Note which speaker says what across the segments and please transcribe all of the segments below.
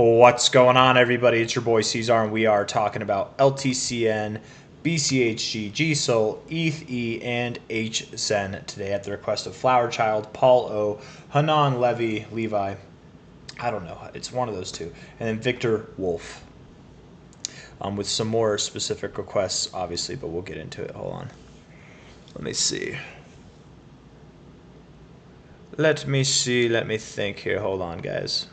Speaker 1: What's going on, everybody? It's your boy C-Zar, and we are talking about LTCN, BCHG, GSOL, ETH, and HZen today at the request of Flower Child, Paul O, Hanan Levi. I don't know. It's one of those two. And then Victor Wolf. With some more specific requests, obviously, but we'll get into it. Hold on. Let me see. Let me think here. Hold on, guys.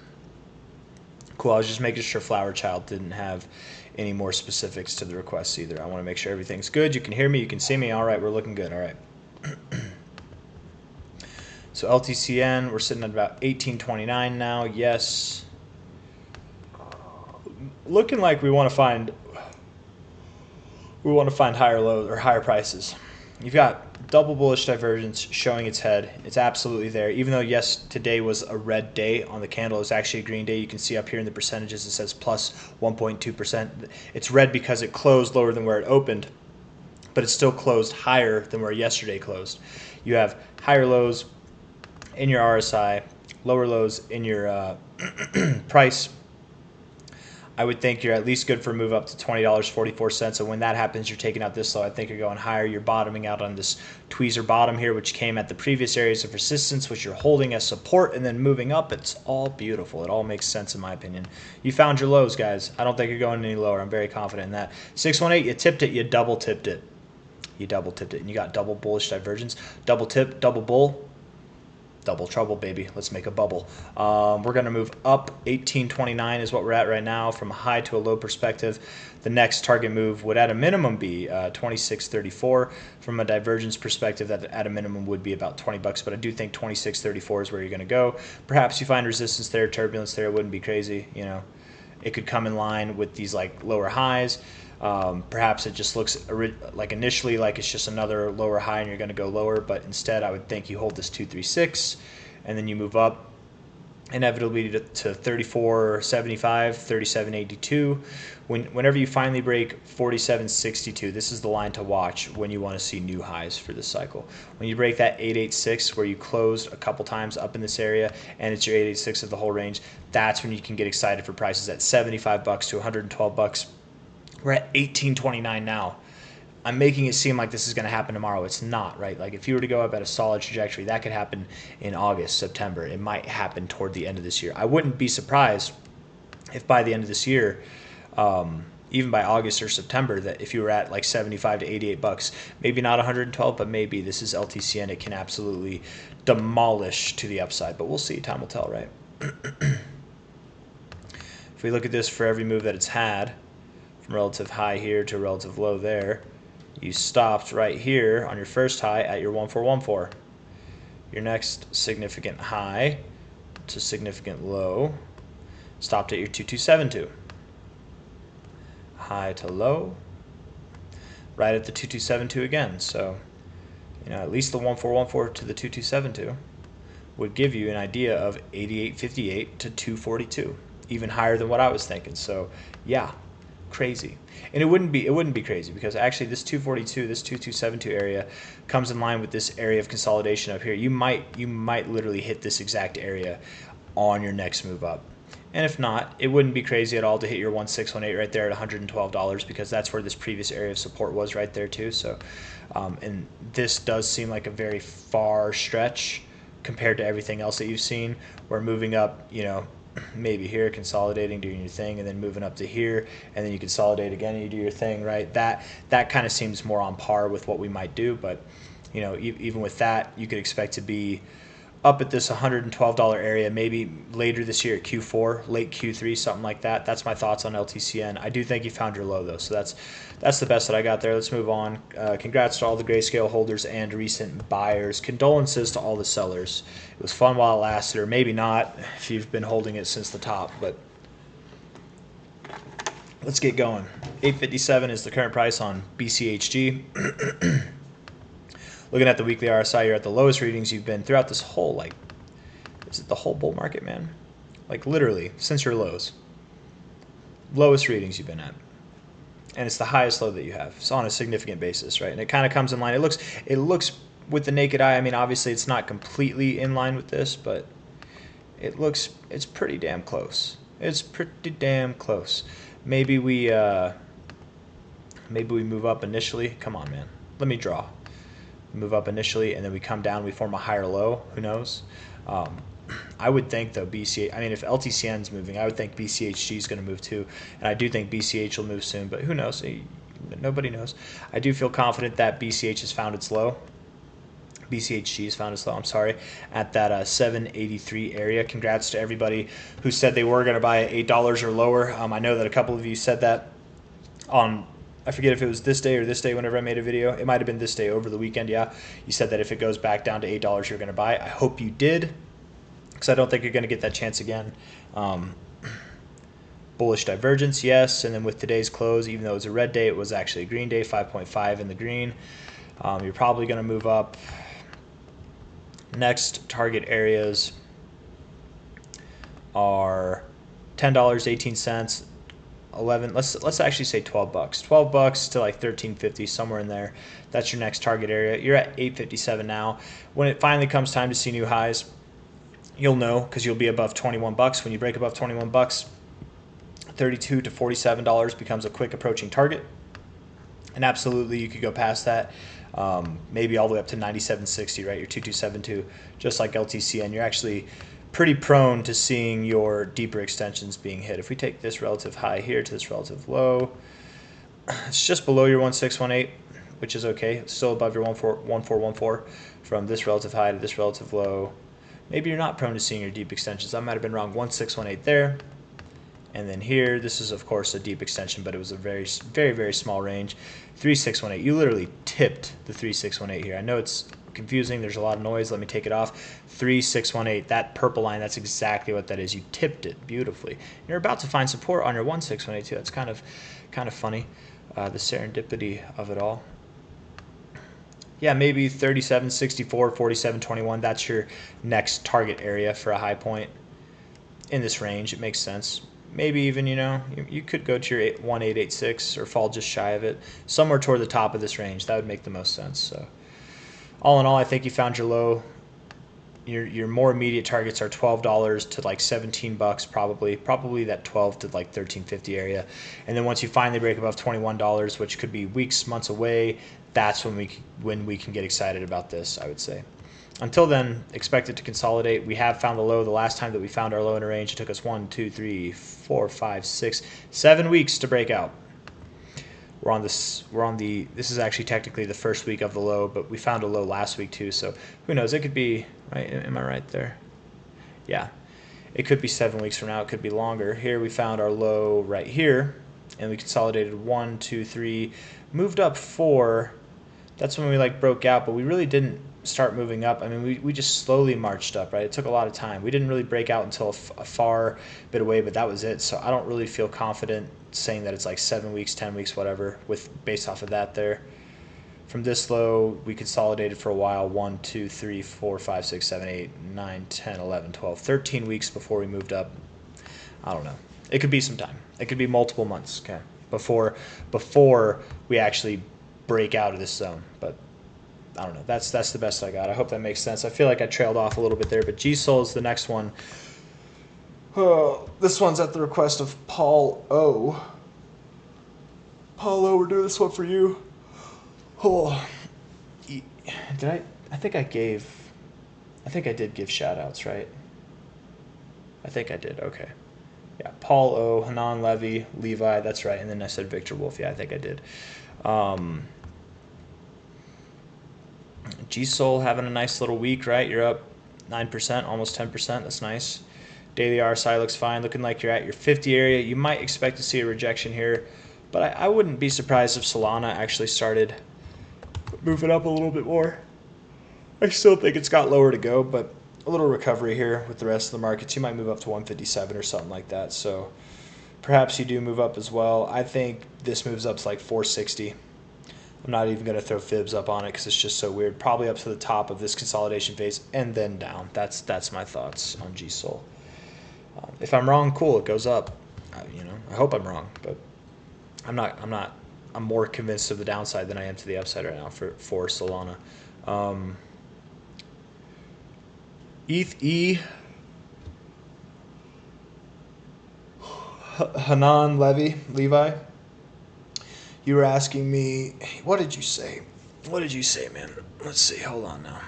Speaker 1: Cool. I was just making sure Flower Child didn't have any more specifics to the requests either. I want to make sure everything's good. You can hear me. You can see me. All right. We're looking good. All right. So LTCN, we're sitting at about 1829 now. Yes. Looking like we want to find higher lows or higher prices. You've got double bullish divergence showing its head. It's absolutely there. Even though, yes, today was a red day on the candle, it's actually a green day. You can see up here in the percentages it says plus 1.2%. It's red because it closed lower than where it opened, but it still closed higher than where yesterday closed. You have higher lows in your RSI, lower lows in your price. I would think you're at least good for a move up to $20.44. And when that happens, you're taking out this low. I think you're going higher. You're bottoming out on this tweezer bottom here, which came at the previous areas of resistance, which you're holding as support and then moving up. It's all beautiful. It all makes sense in my opinion. You found your lows, guys. I don't think you're going any lower. I'm very confident in that. 618, you tipped it. You double tipped it. And you got double bullish divergence. Double tip, double bull. Double trouble, baby. Let's make a bubble. We're going to move up. 1829 is what we're at right now from a high to a low perspective. The next target move would at a minimum be 2634. From a divergence perspective, that at a minimum would be about $20, but I do think 2634 is where you're going to go. Perhaps you find resistance there, turbulence there. It wouldn't be crazy. You know, it could come in line with these like lower highs. Perhaps it just looks like initially like it's just another lower high and you're going to go lower, but instead I would think you hold this 236 and then you move up inevitably to 34.75, 37.82. Whenever you finally break 47.62, this is the line to watch when you want to see new highs for this cycle. When you break that 886 where you closed a couple times up in this area and it's your 886 of the whole range, that's when you can get excited for prices at $75 to $112. We're at 1829 now. I'm making it seem like this is going to happen tomorrow. It's not, right? Like if you were to go up at a solid trajectory, that could happen in August, September. It might happen toward the end of this year. I wouldn't be surprised if by the end of this year, even by August or September, that if you were at like 75 to $88, maybe not 112, but maybe this is LTCN. It can absolutely demolish to the upside, but we'll see. Time will tell, right? If we look at this for every move that it's had, from relative high here to relative low there, you stopped right here on your first high at your 1414. Your next significant high to significant low stopped at your 2272. High to low, right at the 2272 again. So, you know, at least the 1414 to the 2272 would give you an idea of 88.58 to 242, even higher than what I was thinking. So, yeah. Crazy. And it wouldn't be crazy because actually this 242, this 2272 area comes in line with this area of consolidation up here. You might literally hit this exact area on your next move up. And if not, it wouldn't be crazy at all to hit your 1618 right there at $112 because that's where this previous area of support was right there too. So and this does seem like a very far stretch compared to everything else that you've seen. We're moving up, you know, maybe here, consolidating, doing your thing, and then moving up to here, and then you consolidate again and you do your thing, right? That kind of seems more on par with what we might do, but you know, even with that, you could expect to be up at this $112 area, maybe later this year at Q4, late Q3, something like that. That's my thoughts on LTCN. I do think you found your low though, so that's the best that I got there. Let's move on. Congrats to all the Grayscale holders and recent buyers. Condolences to all the sellers. It was fun while it lasted, or maybe not if you've been holding it since the top, but let's get going. 857 is the current price on BCHG. Looking at the weekly RSI, you're at the lowest readings you've been throughout this whole, like, is it the whole bull market, man? Like, literally, since your lows. Lowest readings you've been at. And it's the highest low that you have. It's on a significant basis, right? And it kind of comes in line. It looks with the naked eye, I mean, obviously it's not completely in line with this, but it's pretty damn close. It's pretty damn close. Maybe we move up initially. Come on, man. Let me draw. Move up initially, and then we come down. We form a higher low. Who knows? I would think though BCH. I mean, if LTCN's moving, I would think BCHG is going to move too, and I do think BCH will move soon. But who knows? Nobody knows. I do feel confident that BCH has found its low. BCHG has found its low, I'm sorry, at that 783 area. Congrats to everybody who said they were going to buy at $8 or lower. I know that a couple of you said that on, I forget if it was this day or this day whenever I made a video. It might have been this day over the weekend, yeah. You said that if it goes back down to $8, you're going to buy. I hope you did, because I don't think you're going to get that chance again. Bullish divergence, yes. And then with today's close, even though it was a red day, it was actually a green day, 5.5 in the green. You're probably going to move up. Next target areas are $10.18, 11. Let's actually say $12. $12 to like $13.50, somewhere in there. That's your next target area. You're at $8.57 now. When it finally comes time to see new highs, you'll know because you'll be above $21. When you break above $21, $32 to $47 becomes a quick approaching target. And absolutely, you could go past that. Maybe all the way up to 97.60, right? Your 2272, just like LTCN. You're actually pretty prone to seeing your deeper extensions being hit. If we take this relative high here to this relative low, it's just below your 1618, which is okay. It's still above your 1414 from this relative high to this relative low. Maybe you're not prone to seeing your deep extensions. I might have been wrong. 1618 there. And then here, this is, of course, a deep extension, but it was a very, very, very small range. 3618. You literally tipped the 3618 here. I know it's confusing. There's a lot of noise. Let me take it off. 3618. That purple line, that's exactly what that is. You tipped it beautifully. And you're about to find support on your 1618 too. That's kind of funny, the serendipity of it all. Yeah, maybe 3764, 4721. That's your next target area for a high point in this range. It makes sense. Maybe even, you could go to your 1886 or fall just shy of it, somewhere toward the top of this range. That would make the most sense. So all in all, I think you found your low. Your more immediate targets are $12 to like $17 probably that 12 to like $13.50 area. And then once you finally break above $21, which could be weeks, months away, that's when we can get excited about this, I would say. Until then, expect it to consolidate. We have found the low. The last time that we found our low in a range, it took us 1, 2, 3, 4, 5, 6, 7 weeks to break out. This is actually technically the first week of the low, but we found a low last week too, so who knows? It could be, right? Am I right there? Yeah. It could be 7 weeks from now. It could be longer. Here we found our low right here, and we consolidated 1, 2, 3, moved up 4. That's when we broke out, but we really didn't start moving up. I mean, we just slowly marched up, right? It took a lot of time. We didn't really break out until a far bit away, but that was it. So I don't really feel confident saying that it's like 7 weeks, 10 weeks, whatever, based off of that there. From this low, we consolidated for a while, 1, 2, 3, 4, 5, 6, 7, 8, 9, 10, 11, 12, 13 weeks before we moved up. I don't know. It could be some time. It could be multiple months, okay, before we actually break out of this zone, but I don't know. That's the best I got. I hope that makes sense. I feel like I trailed off a little bit there, but G-Sol is the next one. Oh, this one's at the request of Paul O. Paul O, we're doing this one for you. Oh, I think I did give shout outs, right? I think I did. Okay. Yeah, Paul O, Hanan Levy, Levi, that's right. And then I said Victor Wolf. Yeah, I think I did. G-Sol having a nice little week, right? You're up 9%, almost 10%. That's nice. Daily RSI looks fine, looking like you're at your 50 area. You might expect to see a rejection here, but I wouldn't be surprised if Solana actually started moving up a little bit more. I still think it's got lower to go, but a little recovery here with the rest of the markets. You might move up to 157 or something like that. So perhaps you do move up as well. I think this moves up to like 460. I'm not even going to throw fibs up on it because it's just so weird. Probably up to the top of this consolidation phase and then down. That's my thoughts on G-Sol. If I'm wrong, cool. It goes up. I hope I'm wrong, but I'm not. I'm more convinced of the downside than I am to the upside right now for Solana. ETH Hanan Levi, you were asking me, what did you say? What did you say, man? Let's see. Hold on now.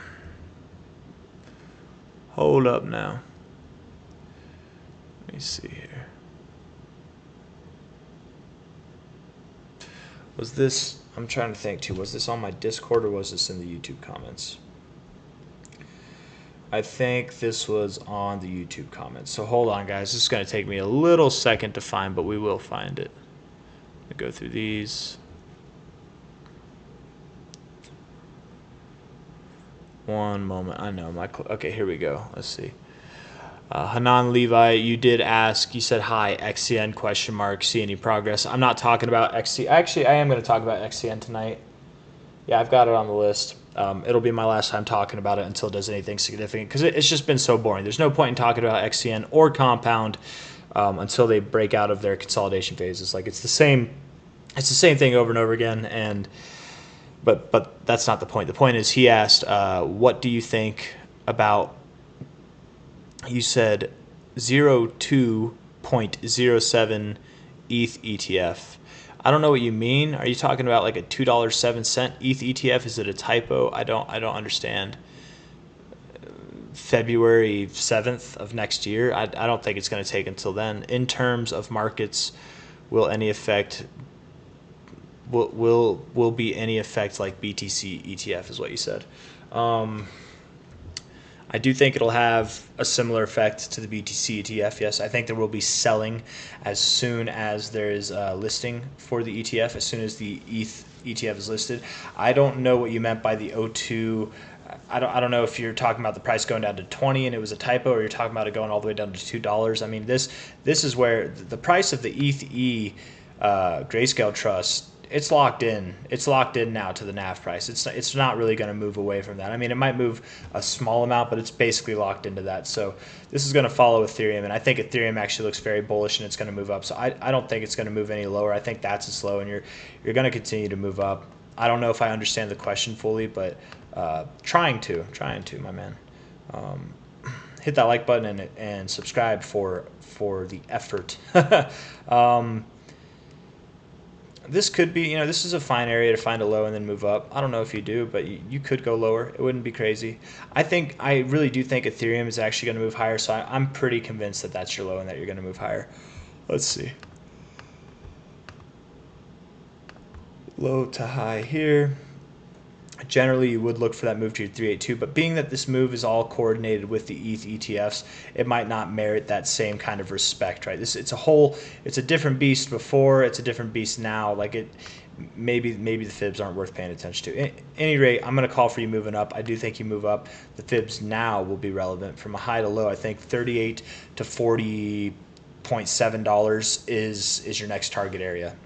Speaker 1: Hold up now. Let me see here. Was this, I'm trying to think too, was this on my Discord or was this in the YouTube comments? I think this was on the YouTube comments. So hold on, guys. This is going to take me a little second to find, but we will find it. Let me go through these. One moment. I know. Okay, here we go. Let's see. Hanan Levi, you did ask, you said, hi, XCN question mark, see any progress? I'm not talking about XCN. Actually, I am going to talk about XCN tonight. Yeah, I've got it on the list. It'll be my last time talking about it until it does anything significant because it's just been so boring. There's no point in talking about XCN or Compound until they break out of their consolidation phases. Like it's the same thing over and over again. But that's not the point. The point is he asked, what do you think about? You said 02.07 ETH ETF. I don't know what you mean. Are you talking about like a $2.07 ETH ETF? Is it a typo? I don't understand. February 7th of next year. I don't think it's going to take until then. In terms of markets, will any effect will be any effect like BTC ETF is what you said. I do think it'll have a similar effect to the BTC ETF. Yes, I think there will be selling as soon as there is a listing for the ETF, as soon as the ETH ETF is listed. I don't know what you meant by the O2. I don't know if you're talking about the price going down to 20 and it was a typo, or you're talking about it going all the way down to $2. I mean, this is where the price of the ETH Grayscale Trust, it's locked in. It's locked in now to the NAV price. It's not really going to move away from that. I mean, it might move a small amount, but it's basically locked into that. So this is going to follow Ethereum, and I think Ethereum actually looks very bullish, and it's going to move up. So I don't think it's going to move any lower. I think that's as low, and you're going to continue to move up. I don't know if I understand the question fully, but trying to, my man. Hit that like button and subscribe for the effort. This could be, this is a fine area to find a low and then move up. I don't know if you do, but you could go lower. It wouldn't be crazy. I really do think Ethereum is actually going to move higher, so I'm pretty convinced that that's your low and that you're going to move higher. Let's see. Low to high here. Generally, you would look for that move to your 382, but being that this move is all coordinated with the ETH ETFs, it might not merit that same kind of respect, right? It's a different beast before, it's a different beast now. Like maybe the fibs aren't worth paying attention to. At any rate, I'm going to call for you moving up. I do think you move up. The fibs now will be relevant from a high to low. I think $38 to $40.7 is your next target area.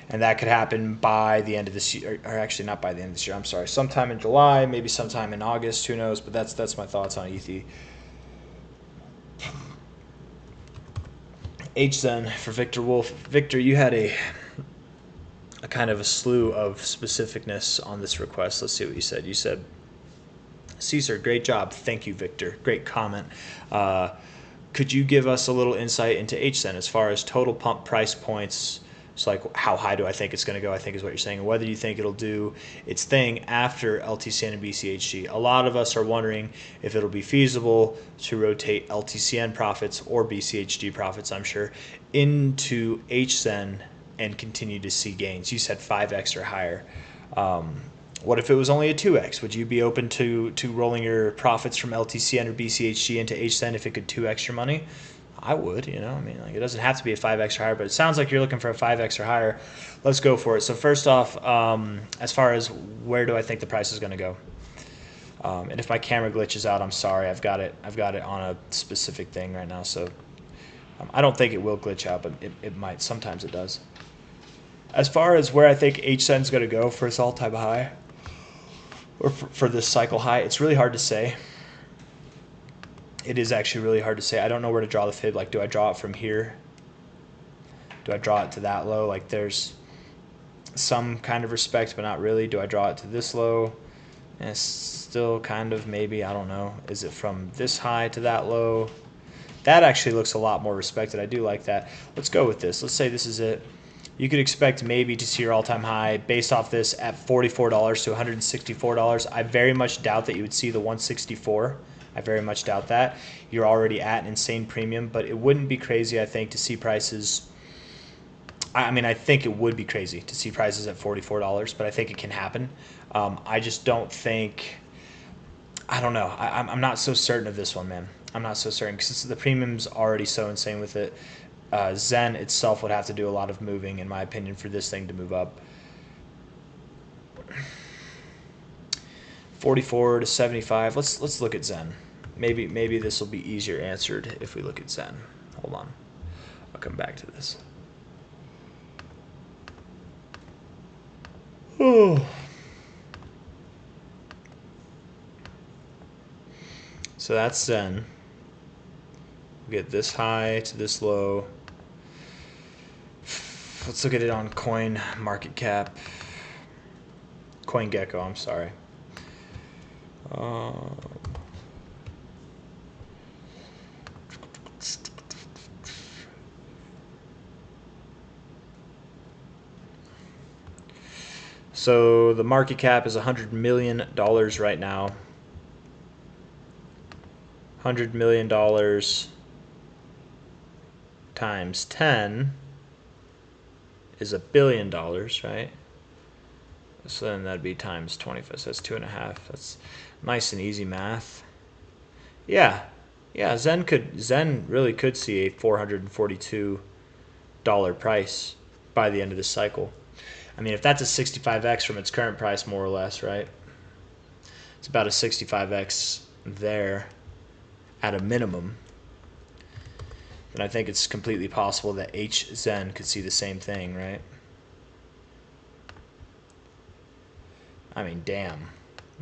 Speaker 1: And that could happen by the end of this year, or actually not by the end of this year, I'm sorry. Sometime in July, maybe sometime in August, who knows, but that's my thoughts on ETH. HZen for Victor Wolf. Victor, you had a kind of a slew of specificness on this request. Let's see what you said. You said, C-Zar, great job. Thank you, Victor. Great comment. Could you give us a little insight into HZen as far as total pump price points? So like how high do I think it's going to go, I think is what you're saying, and whether you think it'll do its thing after LTCN and BCHG. A lot of us are wondering if it'll be feasible to rotate LTCN profits or BCHG profits, I'm sure, into HZen and continue to see gains. You said 5x or higher. What if it was only a 2x? Would you be open to rolling your profits from LTCN or BCHG into HZen if it could 2x your money? I would, I mean, like it doesn't have to be a 5x or higher, but it sounds like you're looking for a 5x or higher. Let's go for it. So first off, as far as where do I think the price is going to go? And if my camera glitches out, I'm sorry. I've got it on a specific thing right now, so I don't think it will glitch out, but it might. Sometimes it does. As far as where I think HZen is going to go for its all-time high, or for this cycle high, it's really hard to say. It is actually really hard to say. I don't know where to draw the fib. Like, do I draw it from here? Do I draw it to that low? Like, there's some kind of respect, but not really. Do I draw it to this low? And it's still kind of maybe, I don't know. Is it from this high to that low? That actually looks a lot more respected. I do like that. Let's go with this. Let's say this is it. You could expect maybe to see your all-time high based off this at $44 to $164. I very much doubt that you would see the 164. I very much doubt that. You're already at an insane premium, but it wouldn't be crazy, I think, to see prices. I mean, I think it would be crazy to see prices at $44, but I think it can happen. I just don't think. I don't know. I'm not so certain of this one, man. I'm not so certain because the premium's already so insane with it. Zen itself would have to do a lot of moving, in my opinion, for this thing to move up. 44 to 75. Let's look at Zen. Maybe this will be easier answered if we look at Zen. Hold on. I'll come back to this. Oh. So that's Zen. We get this high to this low. Let's look at it on Coin Market Cap. CoinGecko, I'm sorry. So the market cap is $100 million right now. $100 million times 10 is $1 billion, right? So then that'd be times 25. So that's 2.5. That's nice and easy math. Yeah, Zen really could see a $442 price by the end of this cycle. I mean, if that's a 65x from its current price, more or less, right? It's about a 65x there at a minimum. Then I think it's completely possible that HZen could see the same thing, right? I mean, damn.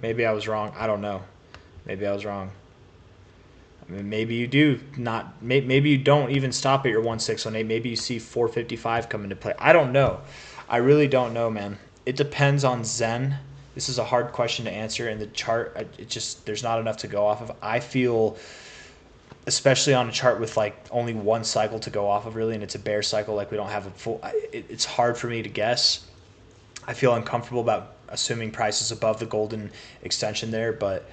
Speaker 1: Maybe I was wrong. I don't know. Maybe I was wrong. I mean, maybe you do not. Maybe you don't even stop at your 1618. Maybe you see 455 come into play. I don't know. I really don't know, man. It depends on Zen. This is a hard question to answer in the chart. There's not enough to go off of. I feel, especially on a chart with like only one cycle to go off of, really, and it's a bear cycle. Like we don't have a full. It's hard for me to guess. I feel uncomfortable about assuming prices above the golden extension there, but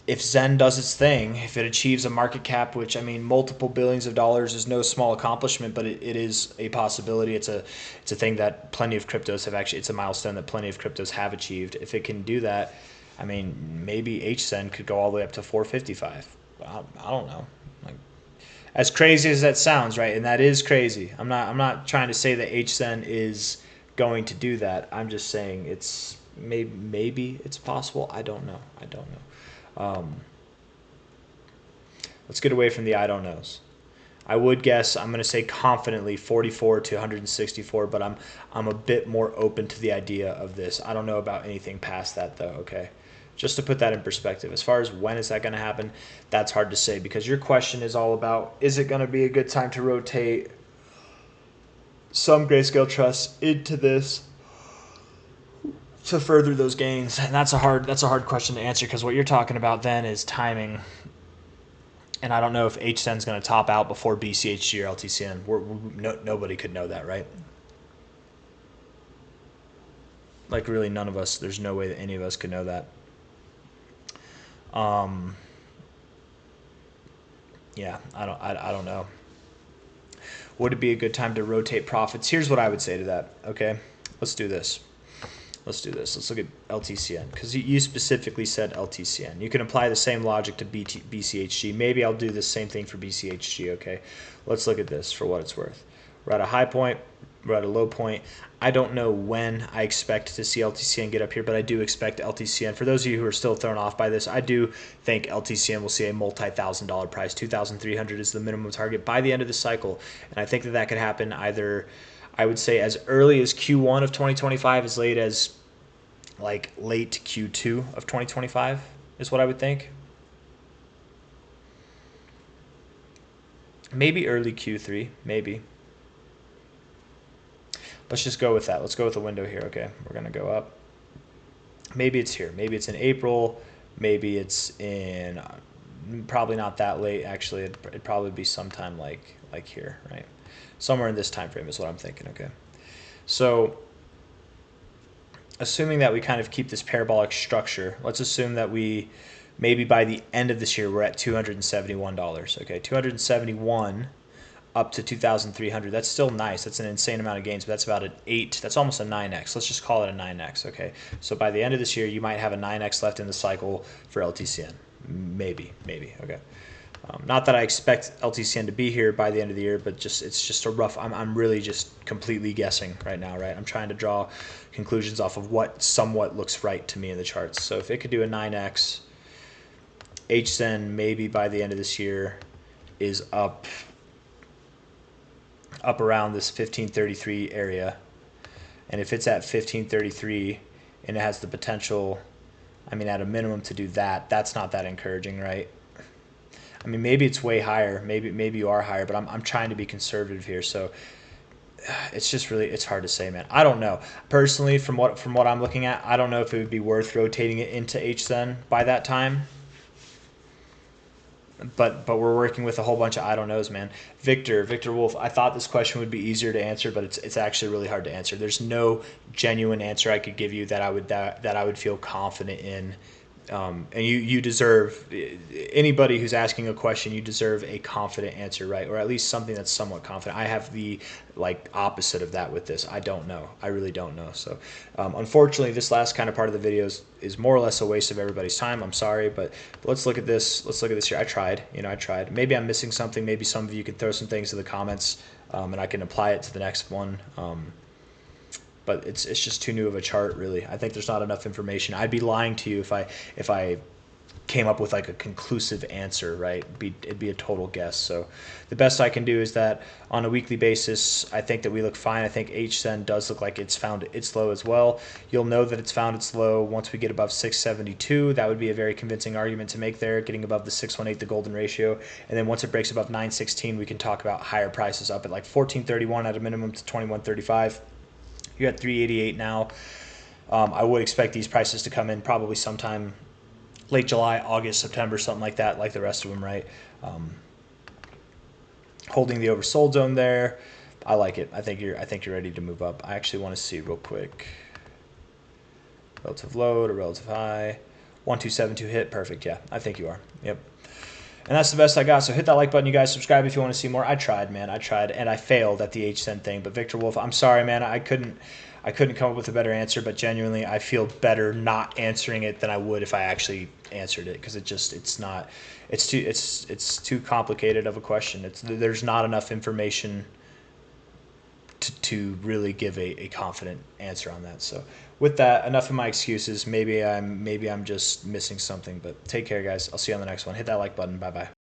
Speaker 1: if Zen does its thing, if it achieves a market cap, which, I mean, multiple billions of dollars is no small accomplishment, but it is a possibility. It's a thing that plenty of cryptos have actually, it's a milestone that plenty of cryptos have achieved. If it can do that, I mean, maybe HZen could go all the way up to 455. I don't know. Like, as crazy as that sounds, right? And that is crazy. I'm not trying to say that HZen is going to do that. I'm just saying it's maybe it's possible. I don't know. Let's get away from the I don't knows. I would guess, I'm going to say confidently 44 to 164, but I'm a bit more open to the idea of this. I don't know about anything past that though, okay? Just to put that in perspective. As far as when is that going to happen, that's hard to say because your question is all about, is it going to be a good time to rotate some Grayscale trusts into this to further those gains? And that's a hard question to answer because what you're talking about then is timing. And I don't know if HZen's going to top out before BCHG or LTCN. Nobody could know that, right? Like really none of us, there's no way that any of us could know that. Yeah, I don't know. Would it be a good time to rotate profits? Here's what I would say to that, okay? Let's do this. Let's look at LTCN because you specifically said LTCN. You can apply the same logic to BCHG. Maybe I'll do the same thing for BCHG, okay? Let's look at this for what it's worth. We're at a high point. We're at a low point. I don't know when I expect to see LTCN get up here, but I do expect LTCN. For those of you who are still thrown off by this, I do think LTCN will see a multi-$1,000 price. 2,300 is the minimum target by the end of the cycle. And I think that could happen either, I would say, as early as Q1 of 2025, as late as like late Q2 of 2025 is what I would think. Maybe early Q3, maybe. Let's just go with that. Let's go with the window here, okay? We're going to go up. Maybe it's here. Maybe it's in April. Maybe it's in Probably not that late. Actually, it'd probably be sometime like here, right? Somewhere in this time frame is what I'm thinking. Okay, so assuming that we kind of keep this parabolic structure, let's assume that we maybe by the end of this year we're at $271. Okay, 271 up to 2,300. That's still nice. That's an insane amount of gains, but that's about an 8. That's almost a 9x. Let's just call it a 9x. Okay, so by the end of this year, you might have a 9x left in the cycle for LTCN. Maybe. Okay. Not that I expect LTCN to be here by the end of the year, but it's just a rough. I'm really just completely guessing right now, right? I'm trying to draw conclusions off of what somewhat looks right to me in the charts. So if it could do a 9x, HSEN maybe by the end of this year is up around this 1533 area, and if it's at 1533 and it has the potential, I mean, at a minimum to do that, that's not that encouraging, right? I mean, maybe it's way higher. Maybe you are higher, but I'm trying to be conservative here. So it's just really, it's hard to say, man. I don't know. Personally, from what I'm looking at, I don't know if it would be worth rotating it into HSEN by that time. But we're working with a whole bunch of I don't knows, man. Victor Wolf, I thought this question would be easier to answer, but it's actually really hard to answer. There's no genuine answer I could give you that I would feel confident in. And you deserve, anybody who's asking a question, you deserve a confident answer, right? Or at least something that's somewhat confident. I have the opposite of that with this. I don't know. I really don't know. So unfortunately, this last kind of part of the video is more or less a waste of everybody's time. I'm sorry, but let's look at this. Let's look at this here. I tried. I tried. Maybe I'm missing something. Maybe some of you can throw some things in the comments, and I can apply it to the next one. But it's just too new of a chart, really. I think there's not enough information. I'd be lying to you if I came up with a conclusive answer, right? It'd be a total guess. So the best I can do is that on a weekly basis, I think that we look fine. I think HSEN does look like it's found its low as well. You'll know that it's found its low once we get above 672. That would be a very convincing argument to make there, getting above the 618, the golden ratio. And then once it breaks above 916, we can talk about higher prices up at 1431 at a minimum to 2135. You're at 388 now. I would expect these prices to come in probably sometime late July, August, September, something like that, like the rest of them, right? Holding the oversold zone there. I like it. I think you're ready to move up. I actually want to see real quick. Relative low to relative high. 1272 hit. Perfect. Yeah, I think you are. Yep. And that's the best I got. So hit that like button, you guys. Subscribe if you want to see more. I tried, man. I tried, and I failed at the HSEN thing. But Victor Wolf, I'm sorry, man. I couldn't come up with a better answer. But genuinely, I feel better not answering it than I would if I actually answered it, because it's too complicated of a question. There's not enough information to really give a confident answer on that. So with that, enough of my excuses. Maybe I'm just missing something, but take care, guys. I'll see you on the next one. Hit that like button. Bye-bye.